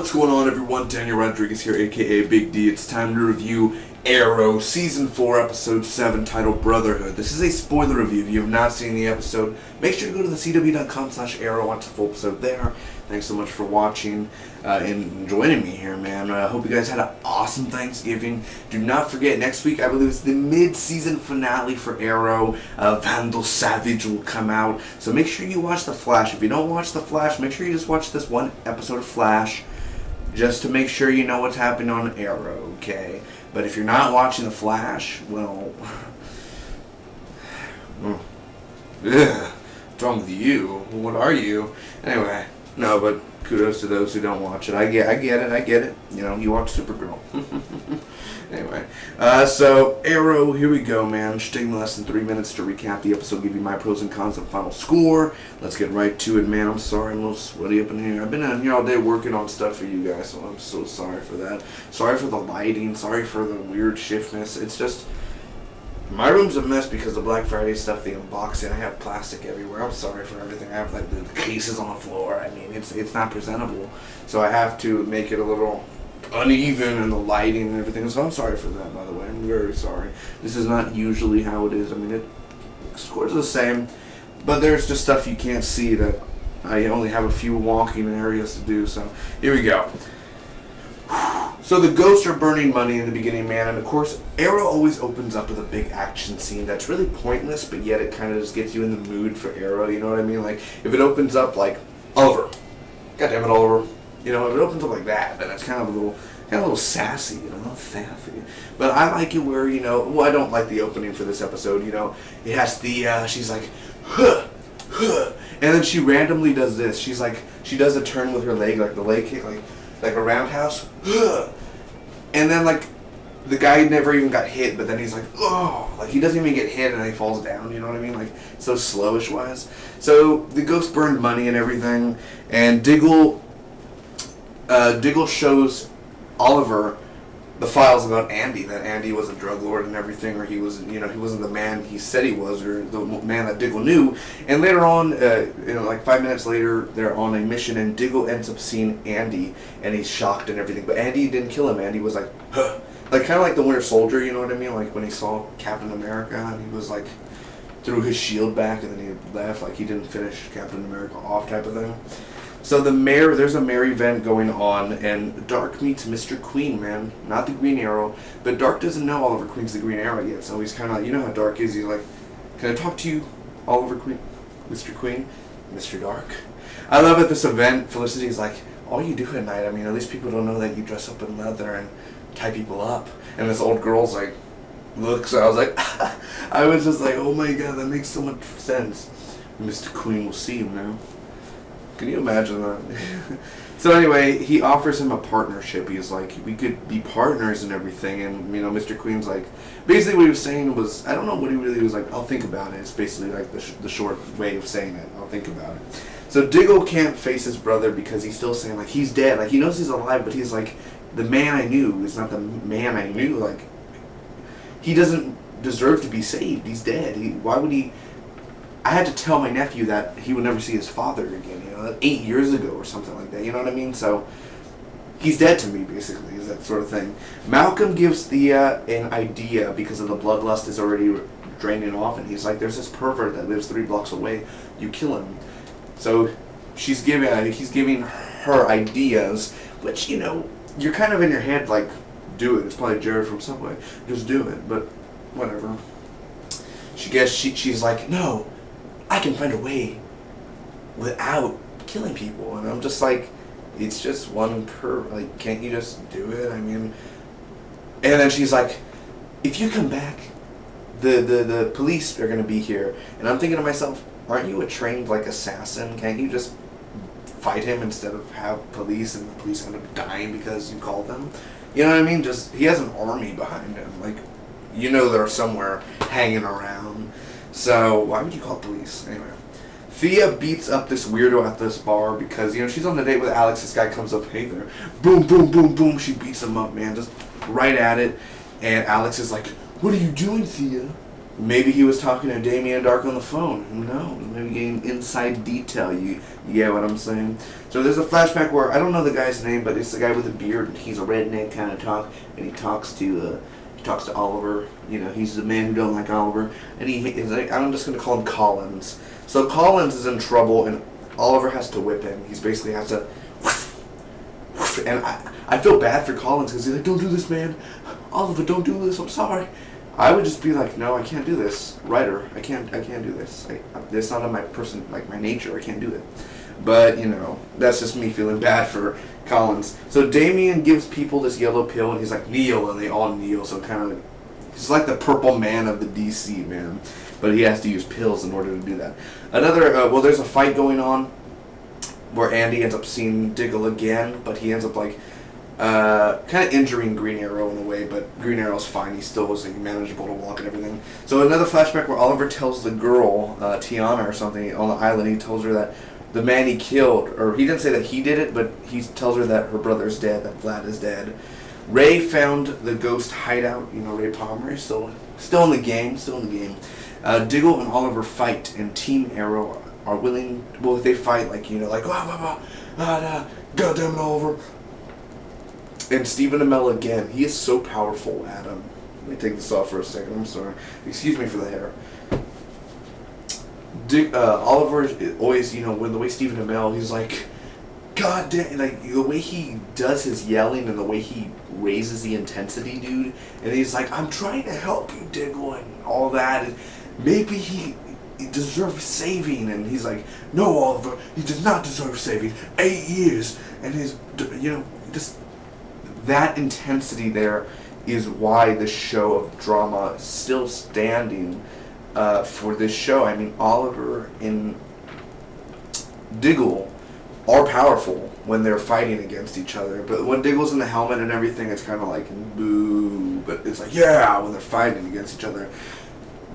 What's going on, everyone? Daniel Rodriguez here, aka Big D. It's time to review Arrow, Season 4, Episode 7, titled Brotherhood. This is a spoiler review. If you have not seen the episode, make sure to go to the cw.com/arrow, watch the full episode there. Thanks so much for watching and joining me here, man. I hope you guys had an awesome Thanksgiving. Do not forget, next week, I believe it's the mid-season finale for Arrow. Vandal Savage will come out. So make sure you watch The Flash. If you don't watch The Flash, make sure you just watch this one episode of Flash, just to make sure you know what's happening on Arrow, okay? But if you're not watching The Flash, well, what's wrong with you? What are you? Anyway, no, but kudos to those who don't watch it. I get it. You know, you watch Supergirl. Anyway, so Arrow, here we go, man. Should take me less than 3 minutes to recap the episode, give you my pros and cons and final score. Let's get right to it, man. I'm sorry I'm a little sweaty up in here. I've been in here all day working on stuff for you guys, so I'm so sorry for that. Sorry for the lighting. Sorry for the weird shiftness. It's just, my room's a mess because the Black Friday stuff, the unboxing, I have plastic everywhere. I'm sorry for everything. I have like the cases on the floor. I mean, it's not presentable, so I have to make it a little uneven and the lighting and everything, so I'm sorry for that, by the way. I'm very sorry. This is not usually how it is. I mean, it scores the same, but there's just stuff you can't see that I only have a few walking areas to do, so here we go. So the ghosts are burning money in the beginning, man, and of course Arrow always opens up with a big action scene that's really pointless, but yet it kind of just gets you in the mood for Arrow, you know what I mean? Like, if it opens up like Oliver, goddammit Oliver, you know, if it opens up like that, then it's kind of a little sassy, you know, sassy. But I like it where, you know, well, I don't like the opening for this episode, you know. It has the, she's like, huh, huh, and then she randomly does this. She's like, she does a turn with her leg, like the leg kick, like a roundhouse, huh, and then like, the guy never even got hit, but then he's like, oh, like he doesn't even get hit and then he falls down, you know what I mean? Like, so slowish wise. So the ghost burned money and everything, and Diggle shows Oliver the files about Andy, that Andy was a drug lord and everything, or he was, you know, he wasn't the man he said he was, or the man that Diggle knew. And later on, you know, like 5 minutes later, they're on a mission, and Diggle ends up seeing Andy, and he's shocked and everything. But Andy didn't kill him. Andy was like, huh. Like, kind of like the Winter Soldier, you know what I mean? Like when he saw Captain America, and he was like, threw his shield back, and then he left, like he didn't finish Captain America off type of thing. So there's a Mary event going on, and Dark meets Mr. Queen, man. Not the Green Arrow, but Dark doesn't know Oliver Queen's the Green Arrow yet, so he's kind of, you know how Dark is, he's like, can I talk to you, Oliver Queen, Mr. Queen, Mr. Dark? I love at this event, Felicity's like, all you do at night, I mean, at least people don't know that you dress up in leather and tie people up. And this old girl's like, look, so I was like, I was just like, oh my god, that makes so much sense. Mr. Queen will see him now. Can you imagine that? So anyway, he offers him a partnership. He's like, we could be partners and everything. And, you know, Mr. Queen's like, basically what he was saying was, I don't know what he really was like, I'll think about it. It's basically like the short way of saying it. I'll think about it. So Diggle can't face his brother because he's still saying, like, he's dead. Like, he knows he's alive, but he's like, the man I knew is not the man I knew. Like, he doesn't deserve to be saved. He's dead. Why would he... I had to tell my nephew that he would never see his father again, you know, 8 years ago or something like that, you know what I mean? So, he's dead to me, basically, is that sort of thing. Malcolm gives Thea an idea because of the bloodlust is already draining off, and he's like, there's this pervert that lives 3 blocks away, you kill him. So, he's giving her ideas, which, you know, you're kind of in your head like, do it, it's probably Jared from Subway, just do it, but whatever. She's like, no, I can find a way without killing people. And I'm just like, it's just one like, can't you just do it? I mean, and then she's like, if you come back, the police are going to be here. And I'm thinking to myself, aren't you a trained, like, assassin? Can't you just fight him instead of have police, and the police end up dying because you called them? You know what I mean? Just, he has an army behind him. Like, you know they're somewhere hanging around. So, why would you call police? Anyway. Thea beats up this weirdo at this bar because, you know, she's on the date with Alex. This guy comes up, hey there. Boom, boom, boom, boom. She beats him up, man. Just right at it. And Alex is like, what are you doing, Thea? Maybe he was talking to Damien Dark on the phone. Who knows? Maybe getting inside detail. You get what I'm saying? So there's a flashback where I don't know the guy's name, but it's the guy with the beard. And he's a redneck kind of talk, and he talks to Oliver. You know, he's the man who don't like Oliver, and he is like, I'm just gonna call him Collins. So Collins is in trouble, and Oliver has to whip him. He's basically has to, and I feel bad for Collins because he's like, don't do this, man. Oliver, don't do this. I'm sorry. I would just be like, no, I can't do this, writer. I can't do this. It's not in my my nature. I can't do it. But you know, that's just me feeling bad for Collins. So Damien gives people this yellow pill, and he's like, kneel, and they all kneel. So kind of, he's like the purple man of the DC man, but he has to use pills in order to do that. Another, there's a fight going on where Andy ends up seeing Diggle again, but he ends up like. Kind of injuring Green Arrow in a way, but Green Arrow's fine. He still was like, manageable to walk and everything. So another flashback where Oliver tells the girl, Tiana or something, on the island, he tells her that the man he killed, or he didn't say that he did it, but he tells her that her brother's dead, that Vlad is dead. Ray found the ghost hideout, Ray Palmer is still in the game, Diggle and Oliver fight, and Team Arrow are willing, they fight goddamn it, Oliver. And Stephen Amell again. He is so powerful, Adam. Let me take this off for a second. I'm sorry. Excuse me for the hair. Oliver always, with the way Stephen Amell, he's like, God damn, like the way he does his yelling and the way he raises the intensity, dude. And he's like, I'm trying to help you, Diggle, and all that. And maybe he deserves saving. And he's like, no, Oliver, he does not deserve saving. 8 years. And he's, just. That intensity there is why the show of drama is still standing for this show. I mean, Oliver and Diggle are powerful when they're fighting against each other. But when Diggle's in the helmet and everything, it's kind of like, boo. But it's like, yeah, when they're fighting against each other.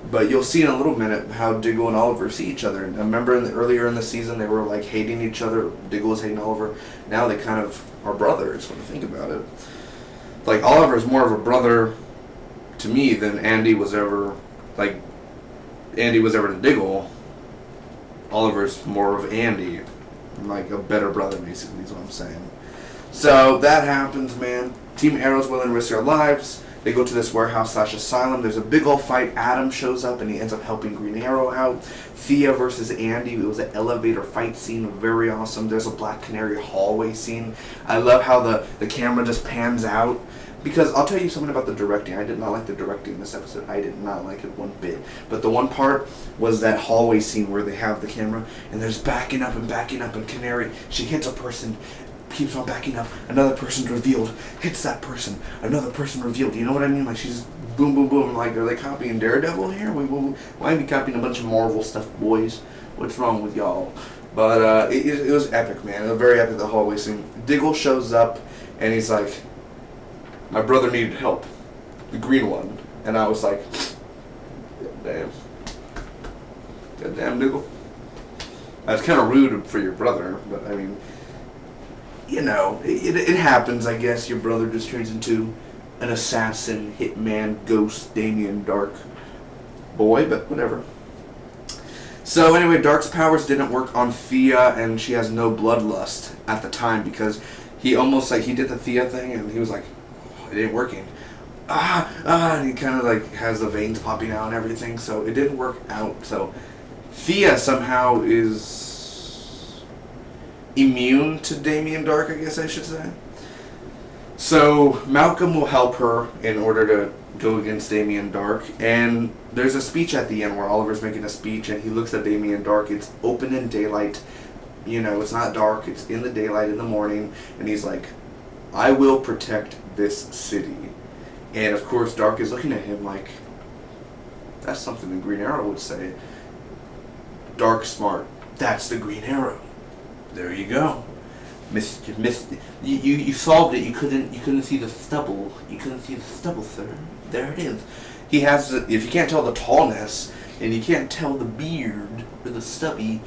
But you'll see in a little minute how Diggle and Oliver see each other. And I remember earlier in the season, they were like hating each other. Diggle was hating Oliver. Now they kind of are brothers when you think about it. Like, Oliver is more of a brother to me than Andy was ever to Diggle. Oliver's more of Andy. Like a better brother, basically, is what I'm saying. So that happens, man. Team Arrow's willing to risk their lives. They go to this warehouse/asylum. There's a big old fight. Adam shows up and he ends up helping Green Arrow out. Thea versus Andy. It was an elevator fight scene. Very awesome. There's a Black Canary hallway scene. I love how the camera just pans out. Because I'll tell you something about the directing. I did not like the directing in this episode. I did not like it one bit. But the one part was that hallway scene where they have the camera and there's backing up and Canary, she hits a person, keeps on backing up, another person's revealed, hits that person, another person revealed. You know what I mean? Like, she's boom, boom, boom. Like, are they copying Daredevil here? Why are we copying a bunch of Marvel stuff, boys? What's wrong with y'all? But it was epic, man. It was very epic, the hallway scene. Diggle shows up and he's like, my brother needed help, the green one. And I was like, damn. Goddamn, Diggle. That's kind of rude for your brother, but I mean, it happens, I guess. Your brother just turns into an assassin, hitman, ghost, Damien Dark boy, but whatever. So anyway, Dark's powers didn't work on Thea, and she has no bloodlust at the time because he did the Thea thing, and he was like, it ain't working. And he kind of has the veins popping out and everything, so it didn't work out. So Thea somehow is immune to Damien Dark, I guess I should say. So Malcolm will help her in order to go against Damien Dark, and there's a speech at the end where Oliver's making a speech, and he looks at Damien Dark. It's open in daylight, it's not dark, it's in the daylight in the morning, and he's like, I will protect this city. And of course Dark is looking at him like, that's something the Green Arrow would say. Dark smart, that's the Green Arrow. There you go. You solved it. You couldn't see the stubble. You couldn't see the stubble, sir. There it is. He has if you can't tell the tallness and you can't tell the beard or the stubby,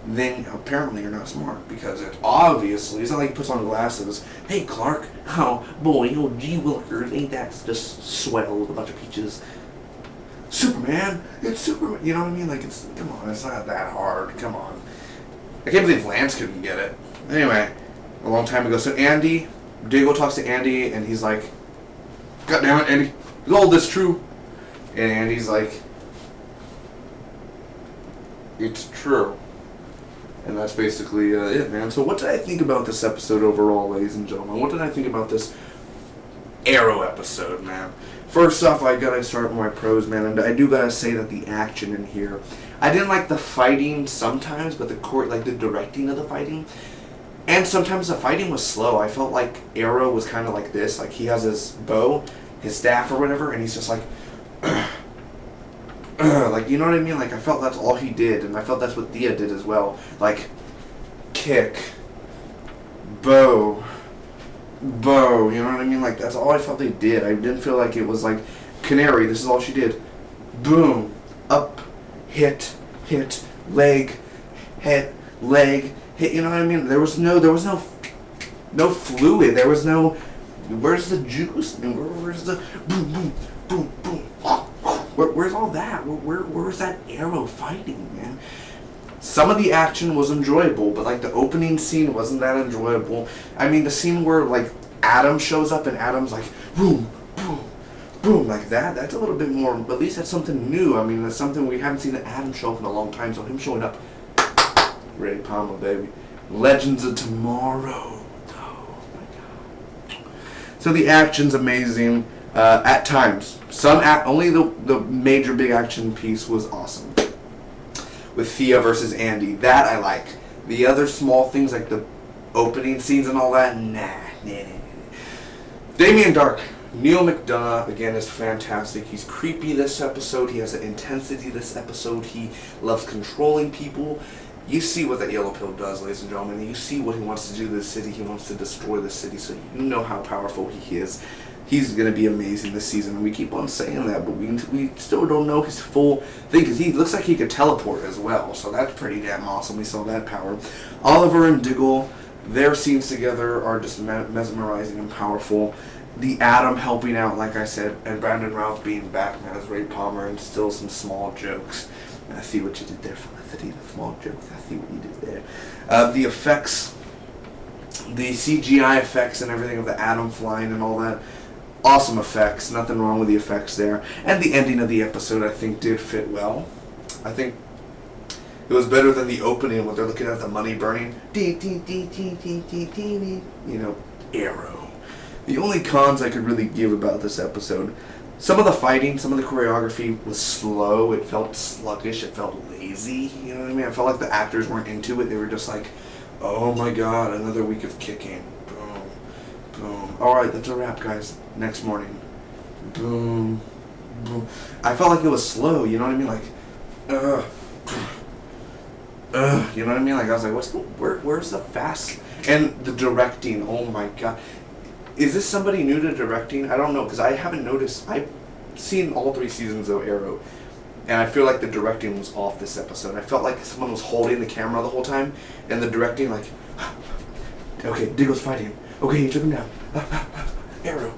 then apparently you're not smart, because it obviously, it's not like he puts on glasses. Hey Clark, oh boy, gee willikers, ain't that just swell with a bunch of peaches? Superman, it's Superman. You know what I mean? Like, come on, it's not that hard. Come on. I can't believe Lance couldn't get it. Anyway, a long time ago. So Diggle talks to Andy, and he's like, God damn it, Andy, is all this true? And Andy's like, it's true. And that's basically it, man. So what did I think about this episode overall, ladies and gentlemen? What did I think about this Arrow episode, man? First off, I gotta start with my pros, man, and I do gotta say that the action in here, I didn't like the fighting sometimes, but the directing of the fighting, and sometimes the fighting was slow. I felt like Arrow was kind of like this, like he has his bow, his staff or whatever, and he's just like, like, you know what I mean? Like, I felt that's all he did, and I felt that's what Thea did as well. Like, kick, bow, you know what I mean? Like, that's all I felt they did. I didn't feel like it was like, Canary, this is all she did. Boom, up, hit, leg, hit, leg, hit, you know what I mean? There was no fluid, there was no, where's the juice? Where's the boom, boom, boom, where's all that? Where's that Arrow fighting, man? Some of the action was enjoyable, but like the opening scene wasn't that enjoyable. I mean, the scene where like Adam shows up and Adam's like boom, boom, boom, like that's a little bit more. But at least that's something new. I mean, that's something we haven't seen Adam show up in a long time. So him showing up, Ray Palmer, baby, Legends of Tomorrow. Oh my God. So the action's amazing. At times, only the major big action piece was awesome. With Thea versus Andy, that I like. The other small things like the opening scenes and all that, nah. Damien Dark, Neil McDonough again is fantastic. He's creepy this episode. He has an intensity this episode. He loves controlling people. You see what that yellow pill does, ladies and gentlemen. You see what he wants to do to the city. He wants to destroy the city, so you know how powerful he is. He's going to be amazing this season, and we keep on saying that, but we still don't know his full thing, because he looks like he could teleport as well, so that's pretty damn awesome. We saw that power. Oliver and Diggle, their scenes together are just mesmerizing and powerful. The Atom helping out, like I said, and Brandon Routh being back, man, as Ray Palmer, and still some small jokes. I see what you did there, Felicity, the small jokes. I see what you did there. The effects, the CGI effects and everything of the Atom flying and all that, awesome effects, nothing wrong with the effects there. And the ending of the episode, I think, did fit well. I think it was better than the opening when they're looking at the money burning. You know, Arrow. The only cons I could really give about this episode, some of the fighting, some of the choreography was slow. It felt sluggish. It felt lazy. You know what I mean? I felt like the actors weren't into it. They were just like, oh my God, another week of kicking. Boom. Alright, that's a wrap, guys. Next morning. Boom. Boom. I felt like it was slow, you know what I mean? Like, you know what I mean? Like, I was like, where's the fast? And the directing, oh my God. Is this somebody new to directing? I don't know, because I haven't noticed. I've seen all 3 seasons of Arrow, and I feel like the directing was off this episode. I felt like someone was holding the camera the whole time, and the directing, like, okay, Diggle's fighting. Okay, he took him down. Arrow.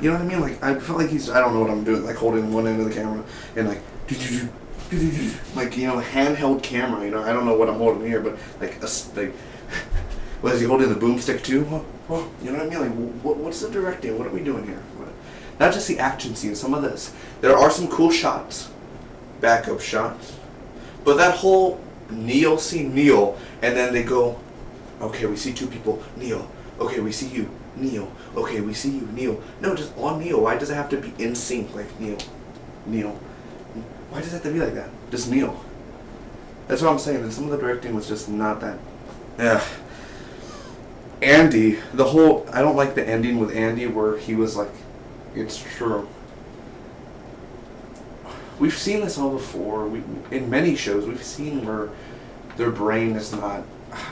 You know what I mean? Like, I felt like I don't know what I'm doing, like holding one end of the camera and like, like, you know, handheld camera, you know, I don't know what I'm holding here, but like, what is he holding, the boomstick too? You know what I mean? Like, what's the directing? What are we doing here? Not just the action scenes, some of this. There are some cool shots, backup shots, but that whole Neil scene, and then they go, okay, we see 2 people, Neil. Okay, we see you, Neil. Okay, we see you, Neil. No, just on Neil. Why does it have to be in sync? Like, Neil. Why does it have to be like that? Just Neil. That's what I'm saying. And some of the directing was just not that. Ugh. Andy, I don't like the ending with Andy where he was like, it's true. We've seen this all before. In many shows, we've seen where their brain is not.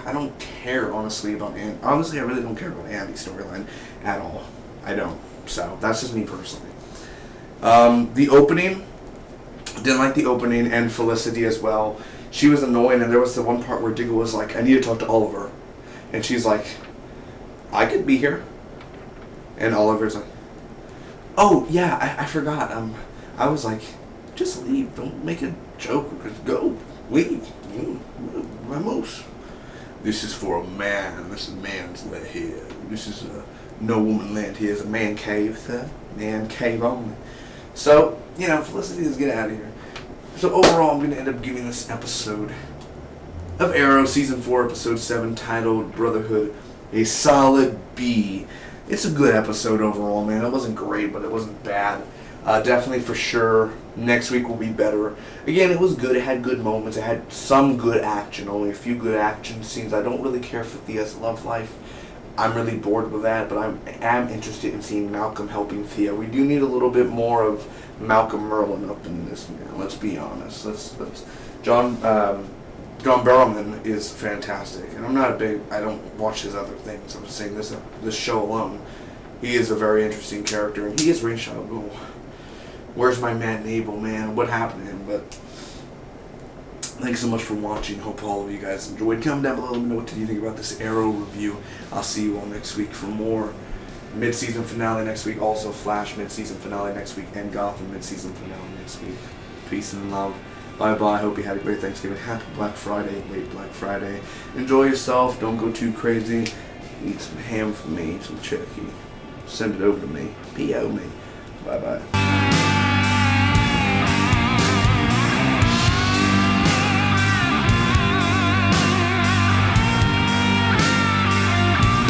I don't care, honestly, about Andy. Honestly, I really don't care about Andy's storyline at all. I don't. So, that's just me personally. The opening, didn't like the opening, and Felicity as well. She was annoying, and there was the one part where Diggle was like, I need to talk to Oliver. And she's like, I could be here. And Oliver's like, oh, yeah, I forgot. I was like, just leave. Don't make a joke. Just go. Leave. Vamos. This is for a man. This is man's land here. This is no woman land here. It's a man cave, sir. Man cave only. So, Felicity, let's get out of here. So overall, I'm going to end up giving this episode of Arrow, Season 4, Episode 7, titled Brotherhood, a solid B. It's a good episode overall, man. It wasn't great, but it wasn't bad. Definitely for sure. Next week will be better. Again, it was good. It had good moments. It had some good action. Only a few good action scenes. I don't really care for Thea's love life. I'm really bored with that, but I am interested in seeing Malcolm helping Thea. We do need a little bit more of Malcolm Merlin up in this, man. Let's be honest. John Barrowman is fantastic, and I don't watch his other things. I'm just saying this show alone. He is a very interesting character, and he is Ray Shaw. Oh, where's my Matt Nable, man? What happened to him? But thanks so much for watching. Hope all of you guys enjoyed. Comment down below. Let me know what you think about this Arrow review. I'll see you all next week for more. Mid-season finale next week. Also Flash mid-season finale next week. And Gotham mid-season finale next week. Peace and love. Bye-bye. Hope you had a great Thanksgiving. Happy Black Friday. Late Black Friday. Enjoy yourself. Don't go too crazy. Eat some ham for me. Some turkey. Send it over to me. P.O. me. Bye-bye.